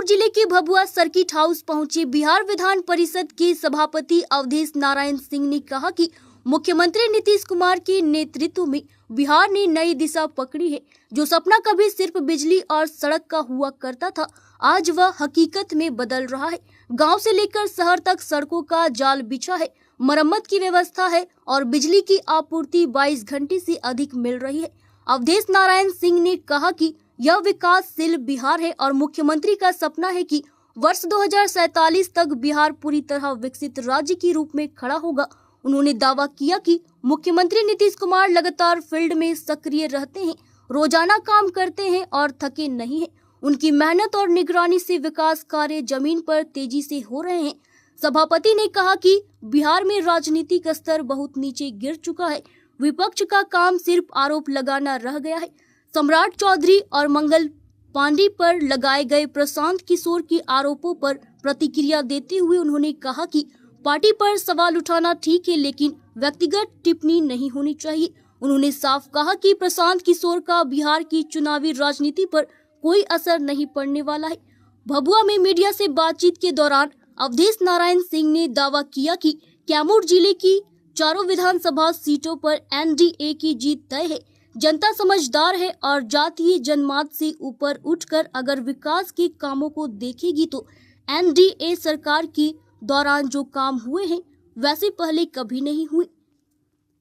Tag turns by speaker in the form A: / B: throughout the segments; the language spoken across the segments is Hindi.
A: जिले के भभुआ सर्किट हाउस पहुंचे बिहार विधान परिषद के सभापति अवधेश नारायण सिंह ने कहा कि मुख्यमंत्री नीतीश कुमार के नेतृत्व में बिहार ने नई दिशा पकड़ी है। जो सपना कभी सिर्फ बिजली और सड़क का हुआ करता था, आज वह हकीकत में बदल रहा है। गांव से लेकर शहर तक सड़कों का जाल बिछा है, मरम्मत की व्यवस्था है और बिजली की आपूर्ति 22 घंटे से अधिक मिल रही है। अवधेश नारायण सिंह ने कहा कि यह विकासशील बिहार है और मुख्यमंत्री का सपना है कि वर्ष 2047 तक बिहार पूरी तरह विकसित राज्य के रूप में खड़ा होगा। उन्होंने दावा किया कि मुख्यमंत्री नीतीश कुमार लगातार फील्ड में सक्रिय रहते हैं, रोजाना काम करते हैं और थके नहीं हैं। उनकी मेहनत और निगरानी से विकास कार्य जमीन पर तेजी से हो रहे हैं। सभापति ने कहा कि बिहार में राजनीतिक स्तर बहुत नीचे गिर चुका है। विपक्ष का काम सिर्फ आरोप लगाना रह गया है। सम्राट चौधरी और मंगल पांडे पर लगाए गए प्रशांत किशोर के आरोपों पर प्रतिक्रिया देते हुए उन्होंने कहा कि पार्टी पर सवाल उठाना ठीक है, लेकिन व्यक्तिगत टिप्पणी नहीं होनी चाहिए। उन्होंने साफ कहा कि प्रशांत किशोर का बिहार की चुनावी राजनीति पर कोई असर नहीं पड़ने वाला है। भभुआ में मीडिया से बातचीत के दौरान अवधेश नारायण सिंह ने दावा किया कि कैमूर जिले की चारों विधानसभा सीटों पर एनडीए की जीत तय है। जनता समझदार है और जातीय जनमत से ऊपर उठकर अगर विकास के कामों को देखेगी तो एनडीए सरकार के दौरान जो काम हुए हैं वैसे पहले कभी नहीं हुए।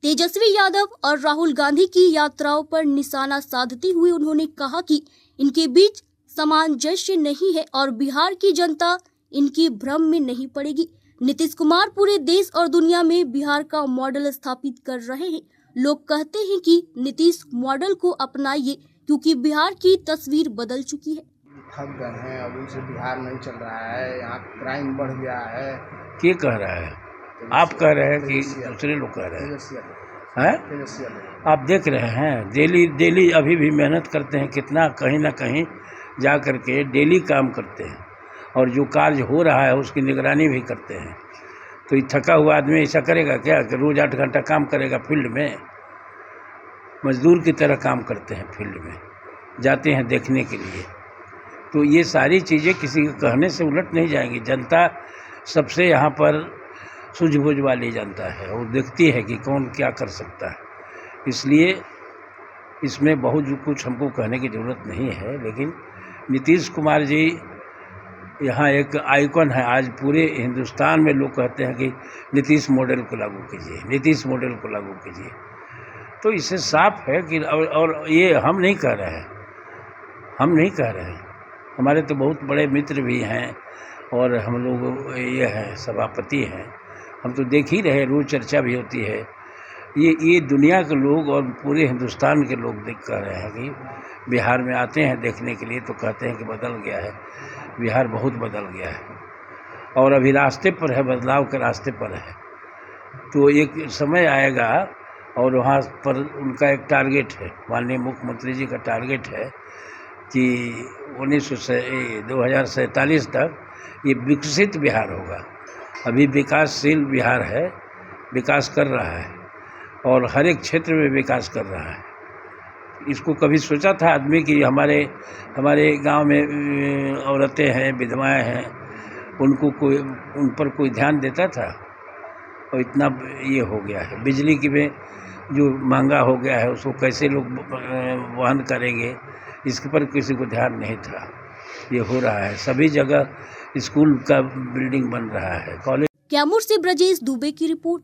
A: तेजस्वी यादव और राहुल गांधी की यात्राओं पर निशाना साधते हुए उन्होंने कहा कि इनके बीच सामंजस्य नहीं है और बिहार की जनता इनकी भ्रम में नहीं पड़ेगी। नीतीश कुमार पूरे देश और दुनिया में बिहार का मॉडल स्थापित कर रहे हैं। लोग कहते हैं कि नीतीश मॉडल को अपनाइए क्योंकि बिहार की तस्वीर बदल चुकी है।
B: थक गए हैं, अब उनसे बिहार नहीं चल रहा है, यहाँ क्राइम बढ़ गया है।
C: क्या कह रहा है? आप कह रहे हैं कि दूसरे लोग कह रहे हैं? आप देख रहे हैं डेली अभी भी मेहनत करते हैं, कितना कहीं ना कहीं जा करके डेली काम करते हैं और जो कार्य हो रहा है उसकी निगरानी भी करते हैं। तो ये थका हुआ आदमी ऐसा करेगा क्या कि रोज़ 8 घंटा काम करेगा? फील्ड में मजदूर की तरह काम करते हैं, फील्ड में जाते हैं देखने के लिए। तो ये सारी चीज़ें किसी के कहने से उलट नहीं जाएंगी। जनता सबसे यहाँ पर सूझबूझ वाली जनता है, वो देखती है कि कौन क्या कर सकता है। इसलिए इसमें बहुत कुछ हमको कहने की ज़रूरत नहीं है। लेकिन नीतीश कुमार जी यहाँ एक आइकन है। आज पूरे हिंदुस्तान में लोग कहते हैं कि नीतीश मॉडल को लागू कीजिए, नीतीश मॉडल को लागू कीजिए। तो इससे साफ है कि और ये हम नहीं कह रहे हैं, हम नहीं कह रहे हैं। हमारे तो बहुत बड़े मित्र भी हैं और हम लोग ये हैं सभापति हैं, हम तो देख ही रहे, रोज़ चर्चा भी होती है। ये दुनिया के लोग और पूरे हिंदुस्तान के लोग देख कर रहे हैं कि बिहार में आते हैं देखने के लिए तो कहते हैं कि बदल गया है, बिहार बहुत बदल गया है और अभी रास्ते पर है, बदलाव के रास्ते पर है। तो एक समय आएगा और वहाँ पर उनका एक टारगेट है, माननीय मुख्यमंत्री जी का टारगेट है कि 2047 तक ये विकसित बिहार होगा। अभी विकासशील बिहार है, विकास कर रहा है और हर एक क्षेत्र में विकास कर रहा है। इसको कभी सोचा था आदमी कि हमारे गांव में औरतें हैं, विधवाएं हैं, उन पर कोई ध्यान देता था? और इतना ये हो गया है। बिजली की में जो महंगा हो गया है उसको कैसे लोग वहन करेंगे, इसके पर किसी को ध्यान नहीं था। ये हो रहा है, सभी जगह स्कूल का बिल्डिंग बन रहा है, कॉलेज।
A: कैमूर से ब्रजेश दुबे की रिपोर्ट।